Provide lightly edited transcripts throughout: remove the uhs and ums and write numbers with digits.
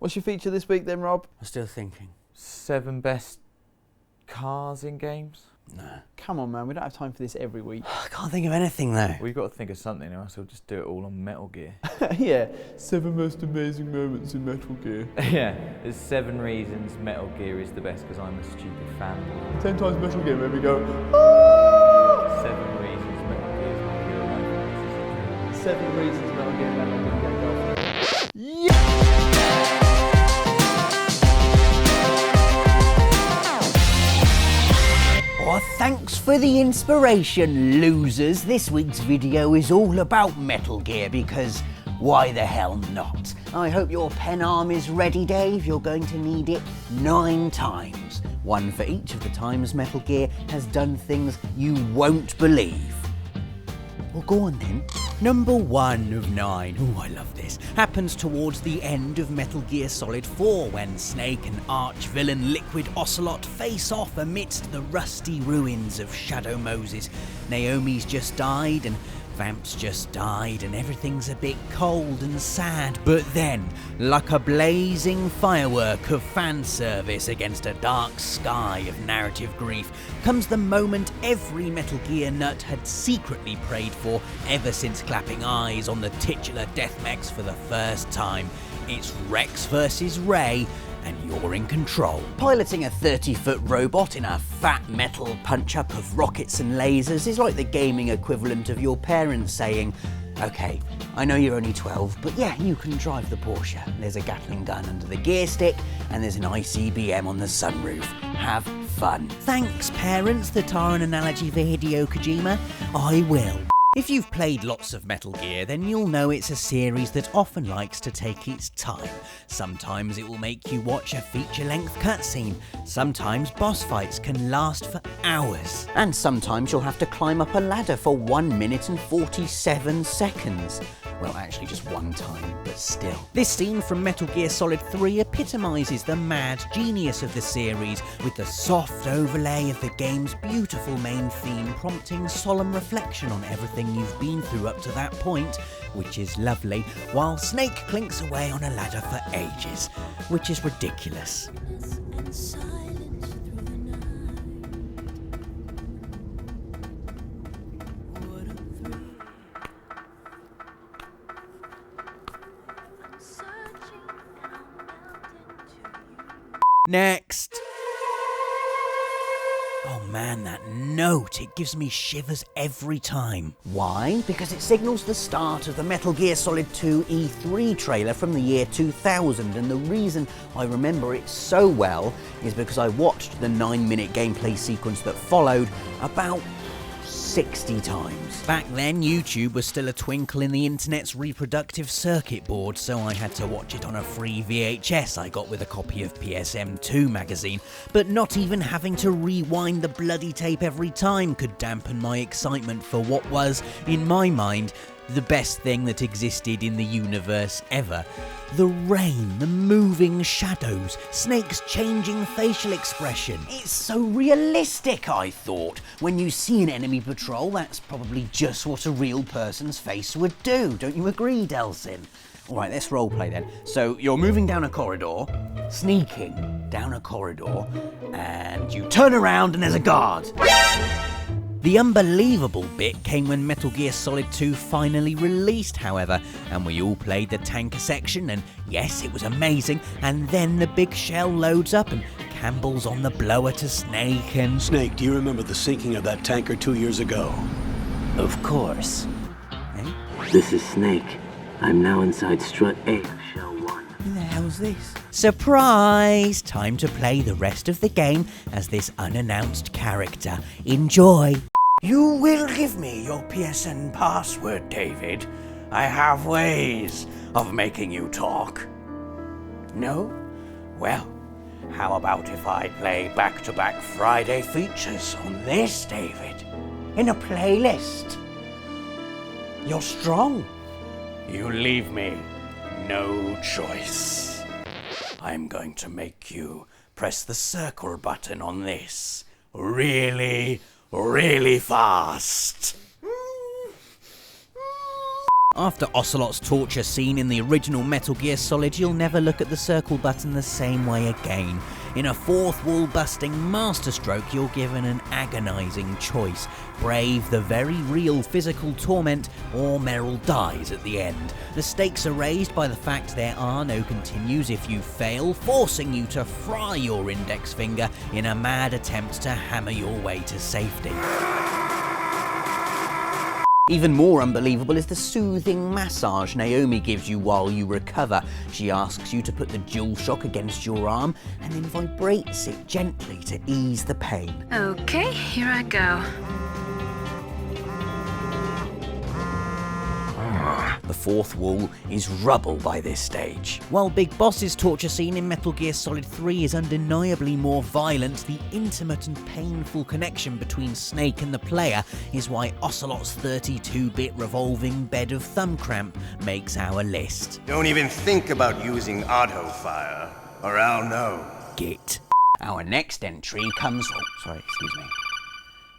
What's your feature this week then, Rob? I'm still thinking. 7 best cars in games? No. Come on, man. We don't have time for this every week. I can't think of anything though. We've got to think of something else. We'll just do it all on Metal Gear. Yeah. 7 most amazing moments in Metal Gear. Yeah, there's 7 reasons Metal Gear is the best because I'm a stupid fanboy. 10 times Metal Gear made me go, 7 reasons Metal Gear is my real life. 7 reasons Metal Gear never did get golf. Oh, thanks for the inspiration, losers. This week's video is all about Metal Gear because why the hell not? I hope your pen arm is ready, Dave. You're going to need it 9 times. 1 for each of the times Metal Gear has done things you won't believe. Well, go on then. Number 1 of 9, ooh, I love this, happens towards the end of Metal Gear Solid 4 when Snake and arch-villain Liquid Ocelot face off amidst the rusty ruins of Shadow Moses. Naomi's just died and Vamp's just died and everything's a bit cold and sad, but then, like a blazing firework of fan service against a dark sky of narrative grief, comes the moment every Metal Gear nut had secretly prayed for ever since clapping eyes on the titular death mechs for the first time. It's Rex versus Ray, and you're in control. Piloting a 30-foot robot in a fat metal punch-up of rockets and lasers is like the gaming equivalent of your parents saying, okay, I know you're only 12, but yeah, you can drive the Porsche. There's a Gatling gun under the gear stick, and there's an ICBM on the sunroof. Have fun. Thanks, parents, that are an analogy for Hideo Kojima. I will. If you've played lots of Metal Gear, then you'll know it's a series that often likes to take its time. Sometimes it will make you watch a feature-length cutscene. Sometimes boss fights can last for hours. And sometimes you'll have to climb up a ladder for 1 minute and 47 seconds. Well, actually just 1 time, but still. This scene from Metal Gear Solid 3 epitomises the mad genius of the series, with the soft overlay of the game's beautiful main theme prompting solemn reflection on everything you've been through up to that point, which is lovely, while Snake clinks away on a ladder for ages, which is ridiculous. Next. Oh man, that note, it gives me shivers every time. Why? Because it signals the start of the Metal Gear Solid 2 E3 trailer from the year 2000, and the reason I remember it so well is because I watched the 9-minute gameplay sequence that followed about 60 times. Back then, YouTube was still a twinkle in the internet's reproductive circuit board, so I had to watch it on a free VHS I got with a copy of PSM2 magazine, but not even having to rewind the bloody tape every time could dampen my excitement for what was, in my mind, the best thing that existed in the universe ever. The rain, the moving shadows, Snake's changing facial expression. It's so realistic, I thought. When you see an enemy patrol, that's probably just what a real person's face would do. Don't you agree, Delsin? Alright, let's roleplay then. So, you're moving down a corridor, sneaking down a corridor, and you turn around and there's a guard. The unbelievable bit came when Metal Gear Solid 2 finally released, however, and we all played the tanker section, and yes, it was amazing, and then the big shell loads up and Campbell's on the blower to Snake and... Snake, do you remember the sinking of that tanker 2 years ago? Of course. Eh? This is Snake. I'm now inside strut A of shell 1. Who the hell's this? Surprise! Time to play the rest of the game as this unannounced character. Enjoy! You will give me your PSN password, David. I have ways of making you talk. No? Well, how about if I play back-to-back Friday features on this, David? In a playlist. You're strong. You leave me no choice. I'm going to make you press the circle button on this really fast. After Ocelot's torture scene in the original Metal Gear Solid, you'll never look at the circle button the same way again. In a fourth wall-busting masterstroke, you're given an agonising choice. Brave the very real physical torment, or Meryl dies at the end. The stakes are raised by the fact there are no continues if you fail, forcing you to fry your index finger in a mad attempt to hammer your way to safety. Even more unbelievable is the soothing massage Naomi gives you while you recover. She asks you to put the DualShock against your arm and then vibrates it gently to ease the pain. Okay, here I go. The fourth wall is rubble by this stage. While Big Boss's torture scene in Metal Gear Solid 3 is undeniably more violent, the intimate and painful connection between Snake and the player is why Ocelot's 32-bit revolving bed of thumb cramp makes our list. Don't even think about using auto fire, or I'll know. Git. Our next entry comes... Oh, sorry, excuse me.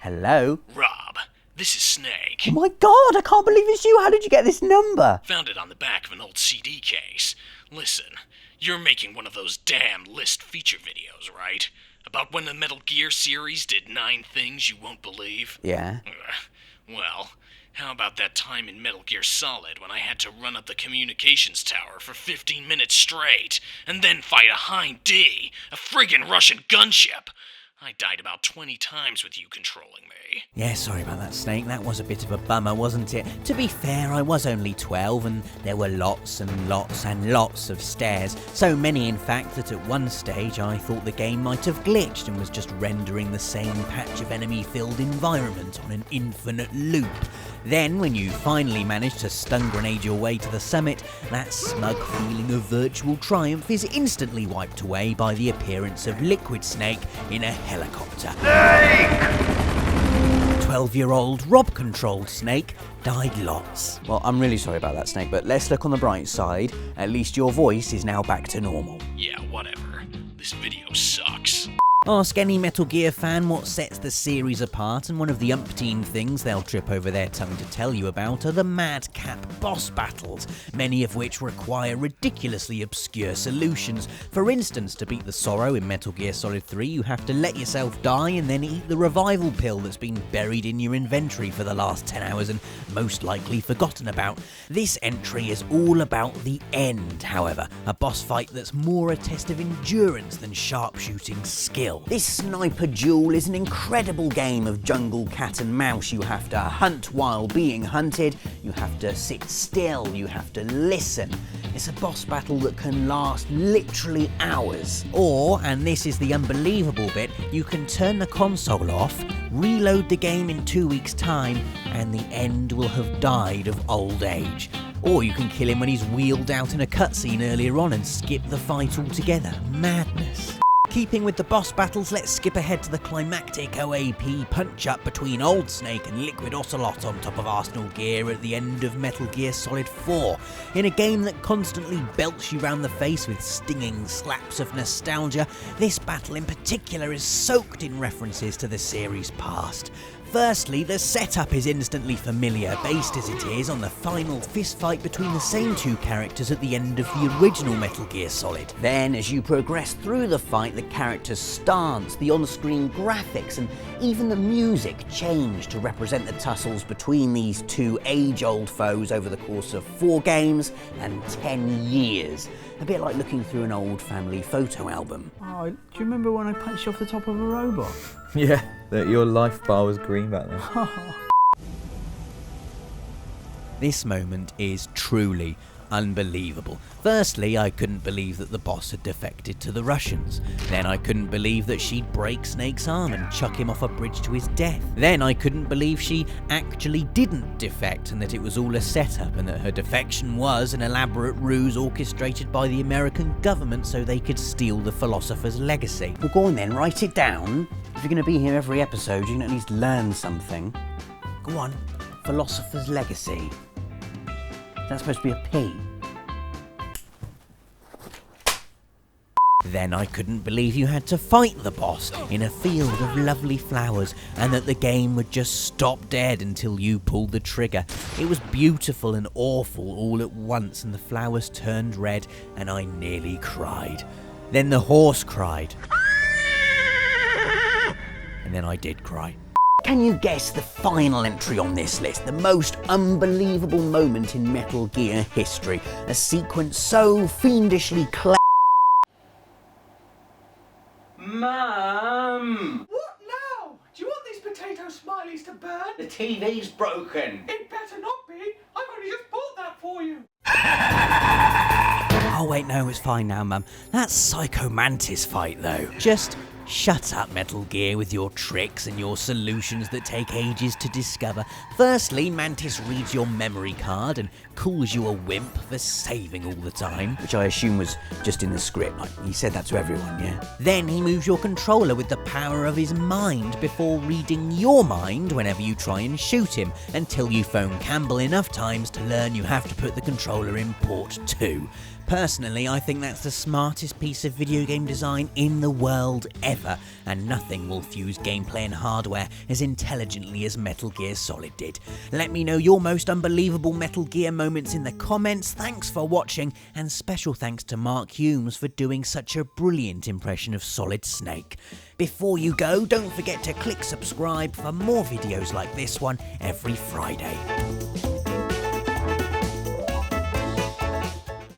Hello? Rob, this is Snake. Oh my god, I can't believe it's you! How did you get this number? Found it on the back of an old CD case. Listen, you're making one of those damn list feature videos, right? About when the Metal Gear series did 9 things you won't believe? Yeah. Well, how about that time in Metal Gear Solid when I had to run up the communications tower for 15 minutes straight, and then fight a Hind D, a friggin' Russian gunship? I died about 20 times with you controlling me. Yeah, sorry about that, Snake. That was a bit of a bummer, wasn't it? To be fair, I was only 12 and there were lots and lots and lots of stairs. So many, in fact, that at one stage I thought the game might have glitched and was just rendering the same patch of enemy-filled environment on an infinite loop. Then, when you finally manage to stun grenade your way to the summit, that smug feeling of virtual triumph is instantly wiped away by the appearance of Liquid Snake in a helicopter. 12-year-old Rob-controlled Snake died lots. Well, I'm really sorry about that, Snake, but let's look on the bright side. At least your voice is now back to normal. Yeah, whatever. This video sucks. Ask any Metal Gear fan what sets the series apart, and one of the umpteen things they'll trip over their tongue to tell you about are the madcap boss battles, many of which require ridiculously obscure solutions. For instance, to beat the Sorrow in Metal Gear Solid 3, you have to let yourself die and then eat the revival pill that's been buried in your inventory for the last 10 hours and most likely forgotten about. This entry is all about the end, however, a boss fight that's more a test of endurance than sharpshooting skill. This sniper duel is an incredible game of jungle cat and mouse. You have to hunt while being hunted, you have to sit still, you have to listen. It's a boss battle that can last literally hours. Or, and this is the unbelievable bit, you can turn the console off, reload the game in 2 weeks' time, and the end will have died of old age. Or you can kill him when he's wheeled out in a cutscene earlier on and skip the fight altogether. Madness. Keeping with the boss battles, let's skip ahead to the climactic OAP punch-up between Old Snake and Liquid Ocelot on top of Arsenal Gear at the end of Metal Gear Solid 4. In a game that constantly belts you round the face with stinging slaps of nostalgia, this battle in particular is soaked in references to the series' past. Firstly, the setup is instantly familiar, based as it is on the final fistfight between the same two characters at the end of the original Metal Gear Solid. Then, as you progress through the fight, the character's stance, the on-screen graphics, and even the music change to represent the tussles between these two age-old foes over the course of 4 games and 10 years. A bit like looking through an old family photo album. Oh, do you remember when I punched you off the top of a robot? Yeah, that your life bar was green back then. This moment is truly unbelievable. Firstly, I couldn't believe that the boss had defected to the Russians. Then I couldn't believe that she'd break Snake's arm and chuck him off a bridge to his death. Then I couldn't believe she actually didn't defect and that it was all a setup and that her defection was an elaborate ruse orchestrated by the American government so they could steal the philosopher's legacy. Well, go on then, write it down. If you're going to be here every episode, you can at least learn something. Go on, philosopher's legacy. That's supposed to be a P. Then I couldn't believe you had to fight the boss in a field of lovely flowers and that the game would just stop dead until you pulled the trigger. It was beautiful and awful all at once, and the flowers turned red and I nearly cried. Then the horse cried. And then I did cry. Can you guess the final entry on this list? The most unbelievable moment in Metal Gear history. A sequence so fiendishly clever. Mum! What now? Do you want these potato smileys to burn? The TV's broken. It better not be. I've only just bought that for you. Oh wait, no, it's fine now, Mum. That Psycho Mantis fight, though. Just shut up, Metal Gear, with your tricks and your solutions that take ages to discover. Firstly, Mantis reads your memory card and calls you a wimp for saving all the time, which I assume was just in the script. Like, he said that to everyone, yeah? Then he moves your controller with the power of his mind before reading your mind whenever you try and shoot him, until you phone Campbell enough times to learn you have to put the controller in port 2. Personally, I think that's the smartest piece of video game design in the world ever, and nothing will fuse gameplay and hardware as intelligently as Metal Gear Solid did. Let me know your most unbelievable Metal Gear moments in the comments. Thanks for watching, and special thanks to Mark Humes for doing such a brilliant impression of Solid Snake. Before you go, don't forget to click subscribe for more videos like this one every Friday.